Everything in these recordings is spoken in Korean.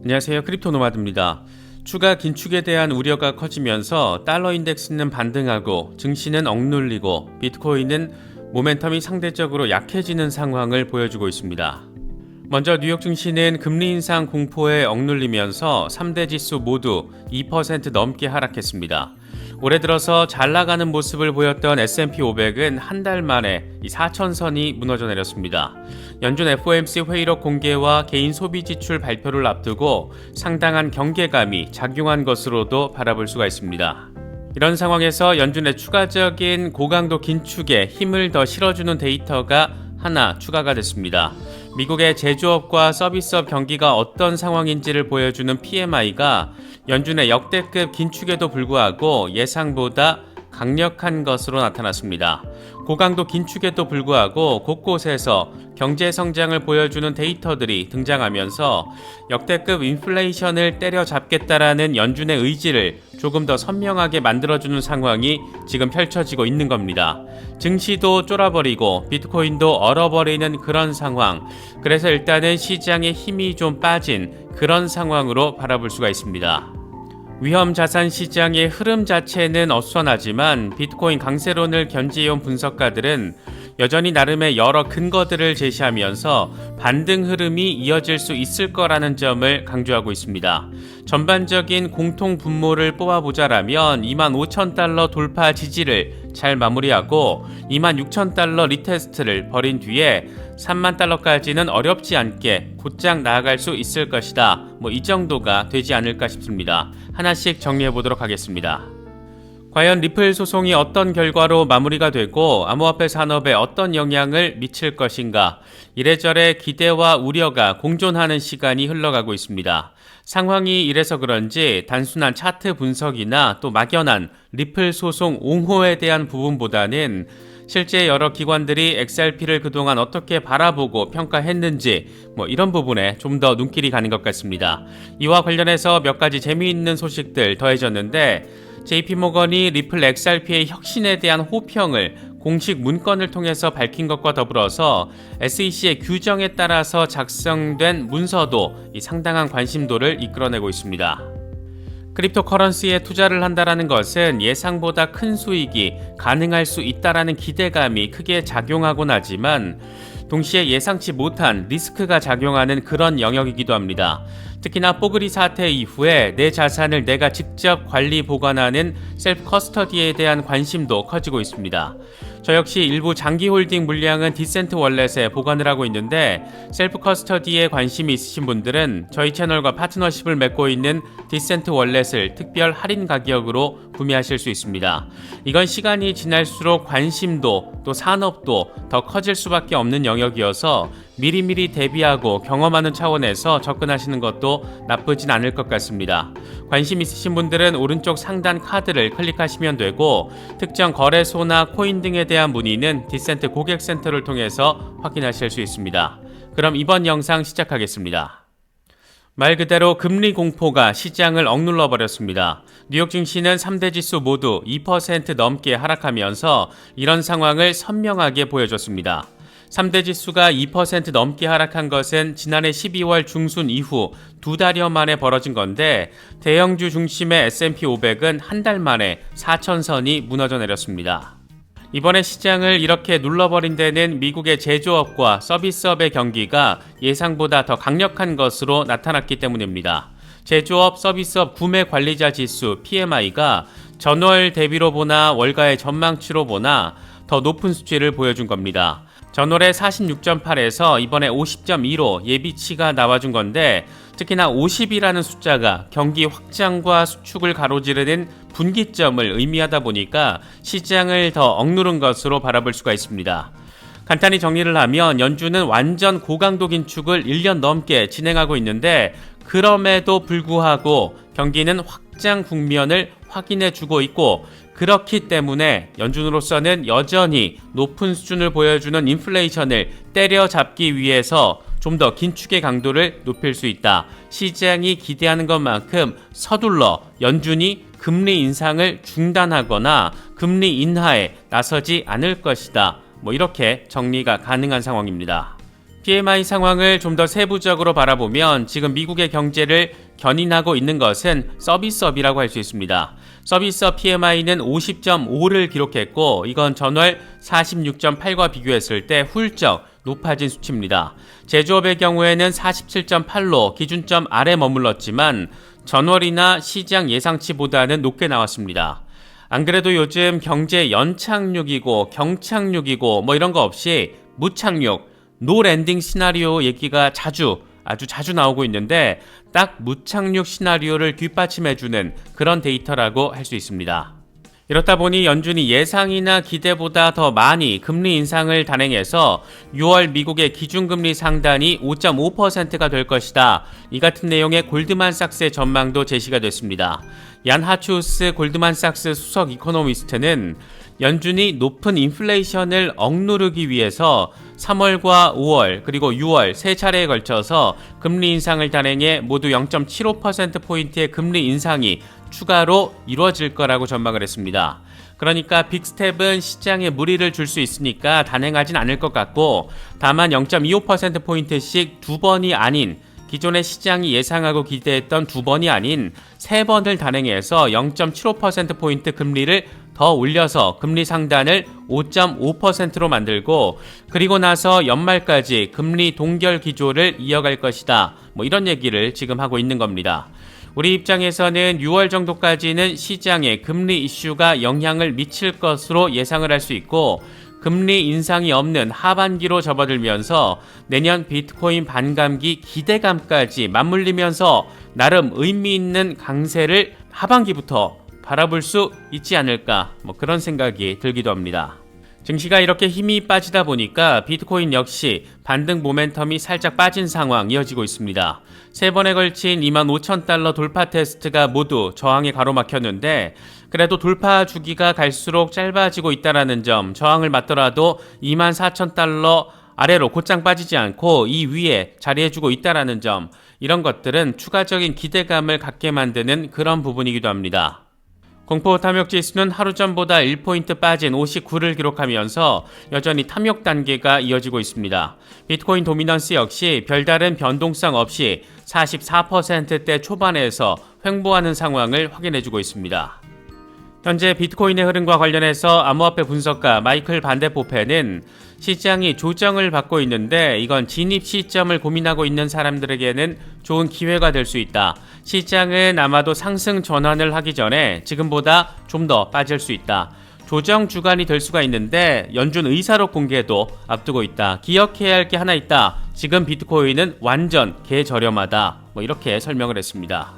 안녕하세요. 크립토 노마드입니다. 추가 긴축에 대한 우려가 커지면서 달러 인덱스는 반등하고 증시는 억눌리고 비트코인은 모멘텀이 상대적으로 약해지는 상황을 보여주고 있습니다. 먼저 뉴욕 증시는 금리 인상 공포에 억눌리면서 3대 지수 모두 2% 넘게 하락했습니다. 올해 들어서 잘 나가는 모습을 보였던 S&P 500은 한 달 만에 4,000선이 무너져 내렸습니다. 연준 FOMC 회의록 공개와 개인 소비 지출 발표를 앞두고 상당한 경계감이 작용한 것으로도 바라볼 수가 있습니다. 이런 상황에서 연준의 추가적인 고강도 긴축에 힘을 더 실어주는 데이터가 하나 추가가 됐습니다. 미국의 제조업과 서비스업 경기가 어떤 상황인지를 보여주는 PMI가 연준의 역대급 긴축에도 불구하고 예상보다 강력한 것으로 나타났습니다. 고강도 긴축에도 불구하고 곳곳에서 경제 성장을 보여주는 데이터들이 등장하면서 역대급 인플레이션을 때려잡겠다라는 연준의 의지를 조금 더 선명하게 만들어주는 상황이 지금 펼쳐지고 있는 겁니다. 증시도 쫄아버리고 비트코인도 얼어버리는 그런 상황. 그래서 일단은 시장에 힘이 좀 빠진 그런 상황으로 바라볼 수가 있습니다. 위험 자산 시장의 흐름 자체는 어수선하지만 비트코인 강세론을 견지해온 분석가들은 여전히 나름의 여러 근거들을 제시하면서 반등 흐름이 이어질 수 있을 거라는 점을 강조하고 있습니다. 전반적인 공통 분모를 뽑아보자라면 25,000달러 돌파 지지를 잘 마무리하고 26,000달러 리테스트를 벌인 뒤에 30,000달러까지는 어렵지 않게 곧장 나아갈 수 있을 것이다. 이 정도가 되지 않을까 싶습니다. 하나씩 정리해 보도록 하겠습니다. 과연 리플 소송이 어떤 결과로 마무리가 되고 암호화폐 산업에 어떤 영향을 미칠 것인가? 이래저래 기대와 우려가 공존하는 시간이 흘러가고 있습니다. 상황이 이래서 그런지 단순한 차트 분석이나 또 막연한 리플 소송 옹호에 대한 부분보다는 실제 여러 기관들이 XRP를 그동안 어떻게 바라보고 평가했는지 이런 부분에 좀 더 눈길이 가는 것 같습니다. 이와 관련해서 몇 가지 재미있는 소식들 더해졌는데 JP모건이 리플 XRP의 혁신에 대한 호평을 공식 문건을 통해서 밝힌 것과 더불어서 SEC의 규정에 따라서 작성된 문서도 상당한 관심도를 이끌어내고 있습니다. 크립토커런시에 투자를 한다는 것은 예상보다 큰 수익이 가능할 수 있다는 기대감이 크게 작용하곤 하지만 동시에 예상치 못한 리스크가 작용하는 그런 영역이기도 합니다. 특히나 뽀글이 사태 이후에 내 자산을 내가 직접 관리 보관하는 셀프 커스터디에 대한 관심도 커지고 있습니다. 저 역시 일부 장기 홀딩 물량은 디센트 월렛에 보관을 하고 있는데 셀프 커스터디에 관심이 있으신 분들은 저희 채널과 파트너십을 맺고 있는 디센트 월렛을 특별 할인 가격으로 구매하실 수 있습니다. 이건 시간이 지날수록 관심도 또 산업도 더 커질 수밖에 없는 영역이어서 미리미리 대비하고 경험하는 차원에서 접근하시는 것도 나쁘진 않을 것 같습니다. 관심 있으신 분들은 오른쪽 상단 카드를 클릭하시면 되고 특정 거래소나 코인 등에 대한 문의는 디센트 고객센터를 통해서 확인하실 수 있습니다. 그럼 이번 영상 시작하겠습니다. 말 그대로 금리 공포가 시장을 억눌러 버렸습니다. 뉴욕 증시는 3대 지수 모두 2% 넘게 하락하면서 이런 상황을 선명하게 보여줬습니다. 3대 지수가 2% 넘게 하락한 것은 지난해 12월 중순 이후 2달여 만에 벌어진 건데 대형주 중심의 S&P 500은 한 달 만에 4,000선이 무너져 내렸습니다. 이번에 시장을 이렇게 눌러버린 데는 미국의 제조업과 서비스업의 경기가 예상보다 더 강력한 것으로 나타났기 때문입니다. 제조업, 서비스업 구매 관리자 지수 PMI가 전월 대비로 보나 월가의 전망치로 보나 더 높은 수치를 보여준 겁니다. 전월에 46.8에서 이번에 50.2로 예비치가 나와준 건데 특히나 50이라는 숫자가 경기 확장과 수축을 가로지르는 분기점을 의미하다 보니까 시장을 더 억누른 것으로 바라볼 수가 있습니다. 간단히 정리를 하면 연준은 완전 고강도 긴축을 1년 넘게 진행하고 있는데 그럼에도 불구하고 경기는 확장 국면을 확인해주고 있고 그렇기 때문에 연준으로서는 여전히 높은 수준을 보여주는 인플레이션을 때려잡기 위해서 좀 더 긴축의 강도를 높일 수 있다. 시장이 기대하는 것만큼 서둘러 연준이 금리 인상을 중단하거나 금리 인하에 나서지 않을 것이다. 이렇게 정리가 가능한 상황입니다. PMI 상황을 좀 더 세부적으로 바라보면 지금 미국의 경제를 견인하고 있는 것은 서비스업이라고 할 수 있습니다. 서비스업 PMI는 50.5를 기록했고 이건 전월 46.8과 비교했을 때 훌쩍 높아진 수치입니다. 제조업의 경우에는 47.8로 기준점 아래 머물렀지만 전월이나 시장 예상치보다는 높게 나왔습니다. 안 그래도 요즘 경제 연착륙이고 경착륙이고 뭐 이런 거 없이 무착륙, 노랜딩 시나리오 얘기가 아주 자주 나오고 있는데 딱 무착륙 시나리오를 뒷받침해주는 그런 데이터라고 할 수 있습니다. 이렇다 보니 연준이 예상이나 기대보다 더 많이 금리 인상을 단행해서 6월 미국의 기준금리 상단이 5.5%가 될 것이다. 이 같은 내용의 골드만삭스의 전망도 제시가 됐습니다. 얀 하추스 골드만삭스 수석 이코노미스트는 연준이 높은 인플레이션을 억누르기 위해서 3월과 5월 그리고 6월 세 차례에 걸쳐서 금리 인상을 단행해 모두 0.75%포인트의 금리 인상이 추가로 이루어질 거라고 전망을 했습니다. 그러니까 빅스텝은 시장에 무리를 줄 수 있으니까 단행하진 않을 것 같고 다만 0.25%포인트씩 두 번이 아닌 기존의 시장이 예상하고 기대했던 두 번이 아닌 세 번을 단행해서 0.75%포인트 금리를 더 올려서 금리 상단을 5.5%로 만들고 그리고 나서 연말까지 금리 동결 기조를 이어갈 것이다. 뭐 이런 얘기를 지금 하고 있는 겁니다. 우리 입장에서는 6월 정도까지는 시장에 금리 이슈가 영향을 미칠 것으로 예상을 할 수 있고 금리 인상이 없는 하반기로 접어들면서 내년 비트코인 반감기 기대감까지 맞물리면서 나름 의미 있는 강세를 하반기부터 바라볼 수 있지 않을까 뭐 그런 생각이 들기도 합니다. 증시가 이렇게 힘이 빠지다 보니까 비트코인 역시 반등 모멘텀이 살짝 빠진 상황 이어지고 있습니다. 세 번에 걸친 25,000달러 돌파 테스트가 모두 저항에 가로막혔는데 그래도 돌파 주기가 갈수록 짧아지고 있다는 점, 저항을 맞더라도 24,000달러 아래로 곧장 빠지지 않고 이 위에 자리해주고 있다는 점, 이런 것들은 추가적인 기대감을 갖게 만드는 그런 부분이기도 합니다. 공포 탐욕 지수는 하루 전보다 1포인트 빠진 59를 기록하면서 여전히 탐욕 단계가 이어지고 있습니다. 비트코인 도미넌스 역시 별다른 변동성 없이 44%대 초반에서 횡보하는 상황을 확인해주고 있습니다. 현재 비트코인의 흐름과 관련해서 암호화폐 분석가 마이클 반데포페는 시장이 조정을 받고 있는데 이건 진입 시점을 고민하고 있는 사람들에게는 좋은 기회가 될 수 있다. 시장은 아마도 상승 전환을 하기 전에 지금보다 좀 더 빠질 수 있다. 조정 주간이 될 수가 있는데 연준 의사록 공개도 앞두고 있다. 기억해야 할 게 하나 있다. 지금 비트코인은 완전 개저렴하다. 뭐 이렇게 설명을 했습니다.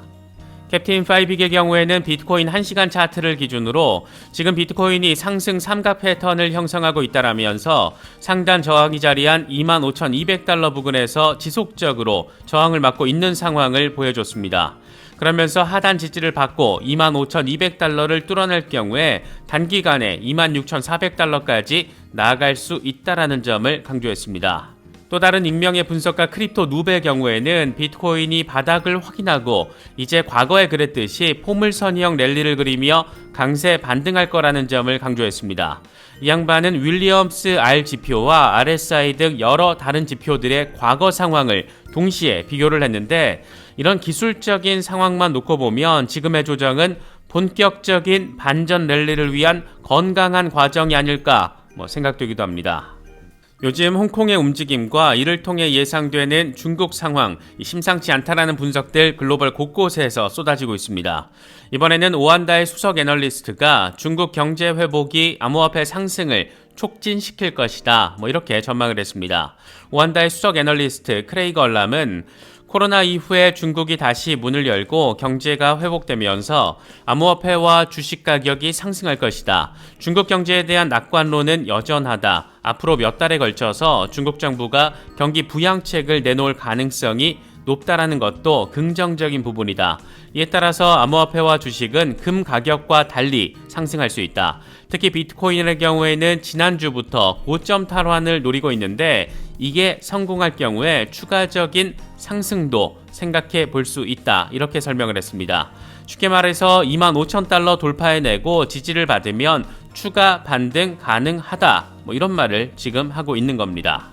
캡틴 5빅의 경우에는 비트코인 1시간 차트를 기준으로 지금 비트코인이 상승 삼각 패턴을 형성하고 있다라면서 상단 저항이 자리한 25,200달러 부근에서 지속적으로 저항을 맞고 있는 상황을 보여줬습니다. 그러면서 하단 지지를 받고 25,200달러를 뚫어낼 경우에 단기간에 26,400달러까지 나아갈 수 있다라는 점을 강조했습니다. 또 다른 익명의 분석가 크립토 누베의 경우에는 비트코인이 바닥을 확인하고 이제 과거에 그랬듯이 포물선형 랠리를 그리며 강세 반등할 거라는 점을 강조했습니다. 이 양반은 윌리엄스 R 지표와 RSI 등 여러 다른 지표들의 과거 상황을 동시에 비교를 했는데 이런 기술적인 상황만 놓고 보면 지금의 조정은 본격적인 반전 랠리를 위한 건강한 과정이 아닐까 생각되기도 합니다. 요즘 홍콩의 움직임과 이를 통해 예상되는 중국 상황, 심상치 않다라는 분석들 글로벌 곳곳에서 쏟아지고 있습니다. 이번에는 오한다의 수석 애널리스트가 중국 경제 회복이 암호화폐 상승을 촉진시킬 것이다. 이렇게 전망을 했습니다. 오한다의 수석 애널리스트 크레이거 얼람은 코로나 이후에 중국이 다시 문을 열고 경제가 회복되면서 암호화폐와 주식 가격이 상승할 것이다. 중국 경제에 대한 낙관론은 여전하다. 앞으로 몇 달에 걸쳐서 중국 정부가 경기 부양책을 내놓을 가능성이 높다라는 것도 긍정적인 부분이다. 이에 따라서 암호화폐와 주식은 금 가격과 달리 상승할 수 있다. 특히 비트코인의 경우에는 지난주부터 고점 탈환을 노리고 있는데 이게 성공할 경우에 추가적인 상승도 생각해 볼 수 있다. 이렇게 설명을 했습니다. 쉽게 말해서 25,000달러 돌파해내고 지지를 받으면 추가 반등 가능하다. 이런 말을 지금 하고 있는 겁니다.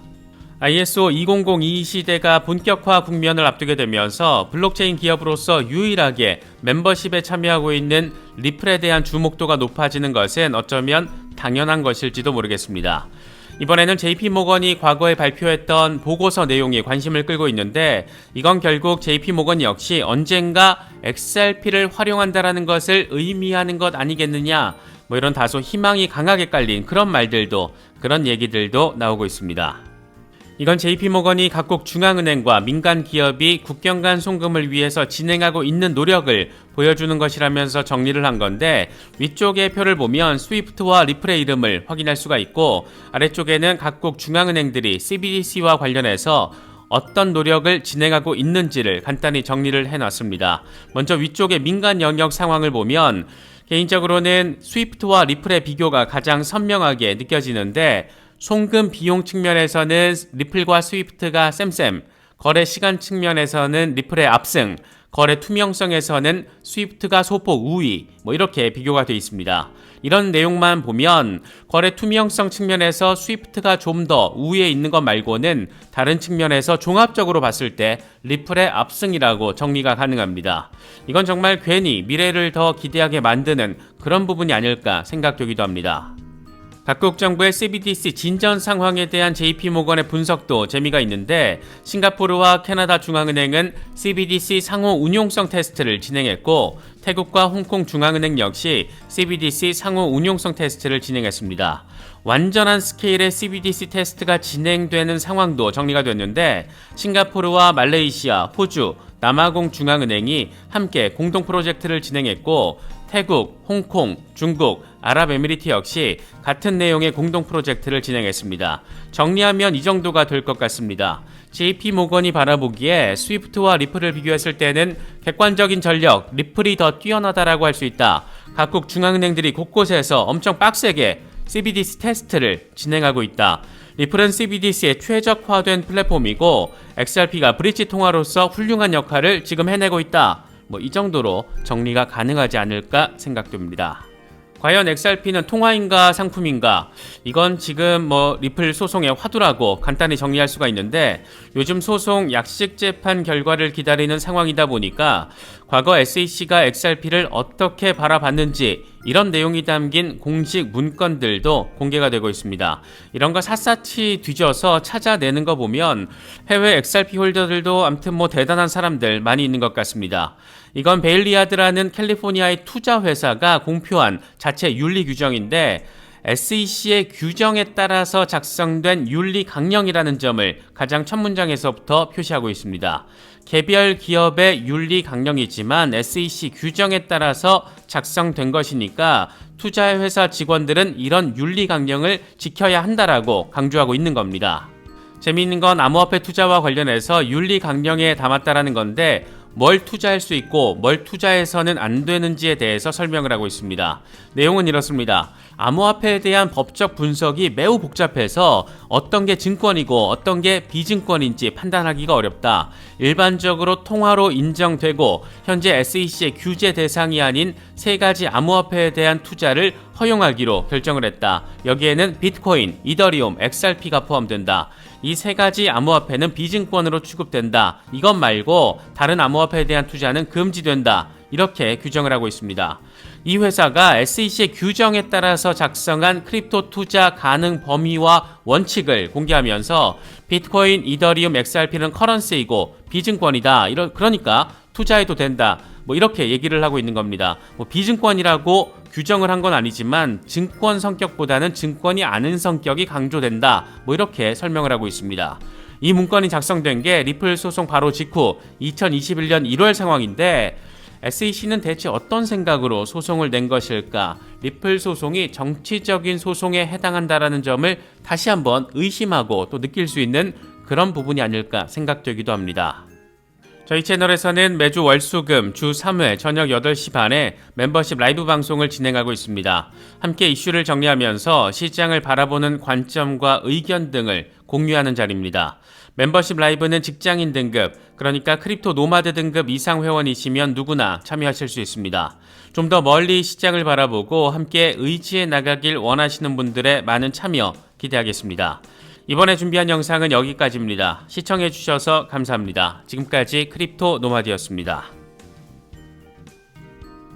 ISO 20022 시대가 본격화 국면을 앞두게 되면서 블록체인 기업으로서 유일하게 멤버십에 참여하고 있는 리플에 대한 주목도가 높아지는 것은 어쩌면 당연한 것일지도 모르겠습니다. 이번에는 JP모건이 과거에 발표했던 보고서 내용이 관심을 끌고 있는데, 이건 결국 JP모건 역시 언젠가 XRP를 활용한다라는 것을 의미하는 것 아니겠느냐, 이런 다소 희망이 강하게 깔린 그런 말들도, 그런 얘기들도 나오고 있습니다. 이건 JP모건이 각국 중앙은행과 민간 기업이 국경 간 송금을 위해서 진행하고 있는 노력을 보여주는 것이라면서 정리를 한 건데, 위쪽의 표를 보면 스위프트와 리플의 이름을 확인할 수가 있고, 아래쪽에는 각국 중앙은행들이 CBDC와 관련해서 어떤 노력을 진행하고 있는지를 간단히 정리를 해놨습니다. 먼저 위쪽의 민간 영역 상황을 보면 개인적으로는 스위프트와 리플의 비교가 가장 선명하게 느껴지는데, 송금 비용 측면에서는 리플과 스위프트가 쌤쌤, 거래 시간 측면에서는 리플의 압승, 거래 투명성에서는 스위프트가 소폭 우위, 이렇게 비교가 되어 있습니다. 이런 내용만 보면 거래 투명성 측면에서 스위프트가 좀 더 우위에 있는 것 말고는 다른 측면에서 종합적으로 봤을 때 리플의 압승이라고 정리가 가능합니다. 이건 정말 괜히 미래를 더 기대하게 만드는 그런 부분이 아닐까 생각되기도 합니다. 각국 정부의 CBDC 진전 상황에 대한 JP모건의 분석도 재미가 있는데, 싱가포르와 캐나다 중앙은행은 CBDC 상호 운용성 테스트를 진행했고, 태국과 홍콩 중앙은행 역시 CBDC 상호 운용성 테스트를 진행했습니다. 완전한 스케일의 CBDC 테스트가 진행되는 상황도 정리가 됐는데, 싱가포르와 말레이시아, 호주, 남아공 중앙은행이 함께 공동 프로젝트를 진행했고, 태국, 홍콩, 중국, 아랍에미리트 역시 같은 내용의 공동 프로젝트를 진행했습니다. 정리하면 이 정도가 될 것 같습니다. JP모건이 바라보기에 스위프트와 리플을 비교했을 때는 객관적인 전력, 리플이 더 뛰어나다라고 할 수 있다. 각국 중앙은행들이 곳곳에서 엄청 빡세게 CBDC 테스트를 진행하고 있다. 리플은 CBDC에 최적화된 플랫폼이고, XRP가 브릿지 통화로서 훌륭한 역할을 지금 해내고 있다. 이 정도로 정리가 가능하지 않을까 생각됩니다. 과연 XRP는 통화인가 상품인가? 이건 지금 리플 소송의 화두라고 간단히 정리할 수가 있는데, 요즘 소송 약식 재판 결과를 기다리는 상황이다 보니까 과거 SEC가 XRP를 어떻게 바라봤는지 이런 내용이 담긴 공식 문건들도 공개가 되고 있습니다. 이런 거 샅샅이 뒤져서 찾아내는 거 보면 해외 XRP 홀더들도 아무튼 대단한 사람들 많이 있는 것 같습니다. 이건 베일리아드라는 캘리포니아의 투자 회사가 공표한 자체 윤리 규정인데, SEC의 규정에 따라서 작성된 윤리 강령이라는 점을 가장 첫 문장에서부터 표시하고 있습니다. 개별 기업의 윤리 강령이지만 SEC 규정에 따라서 작성된 것이니까 투자 회사 직원들은 이런 윤리 강령을 지켜야 한다라고 강조하고 있는 겁니다. 재미있는 건 암호화폐 투자와 관련해서 윤리 강령에 담았다라는 건데, 뭘 투자할 수 있고 뭘 투자해서는 안 되는지에 대해서 설명을 하고 있습니다. 내용은 이렇습니다. 암호화폐에 대한 법적 분석이 매우 복잡해서 어떤 게 증권이고 어떤 게 비증권인지 판단하기가 어렵다. 일반적으로 통화로 인정되고 현재 SEC의 규제 대상이 아닌 세 가지 암호화폐에 대한 투자를 허용하기로 결정을 했다. 여기에는 비트코인, 이더리움, XRP가 포함된다. 이 세 가지 암호화폐는 비증권으로 취급된다. 이것 말고 다른 암호화폐에 대한 투자는 금지된다. 이렇게 규정을 하고 있습니다. 이 회사가 SEC의 규정에 따라서 작성한 크립토 투자 가능 범위와 원칙을 공개하면서 비트코인, 이더리움, XRP는 커런시이고 비증권이다. 그러니까 투자해도 된다. 이렇게 얘기를 하고 있는 겁니다. 비증권이라고 규정을 한 건 아니지만 증권 성격보다는 증권이 아닌 성격이 강조된다. 이렇게 설명을 하고 있습니다. 이 문건이 작성된 게 리플 소송 바로 직후 2021년 1월 상황인데, SEC는 대체 어떤 생각으로 소송을 낸 것일까? 리플 소송이 정치적인 소송에 해당한다라는 점을 다시 한번 의심하고 또 느낄 수 있는 그런 부분이 아닐까 생각되기도 합니다. 저희 채널에서는 매주 월수금 주 3회 저녁 8시 반에 멤버십 라이브 방송을 진행하고 있습니다. 함께 이슈를 정리하면서 시장을 바라보는 관점과 의견 등을 공유하는 자리입니다. 멤버십 라이브는 직장인 등급, 그러니까 크립토 노마드 등급 이상 회원이시면 누구나 참여하실 수 있습니다. 좀 더 멀리 시장을 바라보고 함께 의지해 나가길 원하시는 분들의 많은 참여 기대하겠습니다. 이번에 준비한 영상은 여기까지입니다. 시청해주셔서 감사합니다. 지금까지 크립토 노마드였습니다.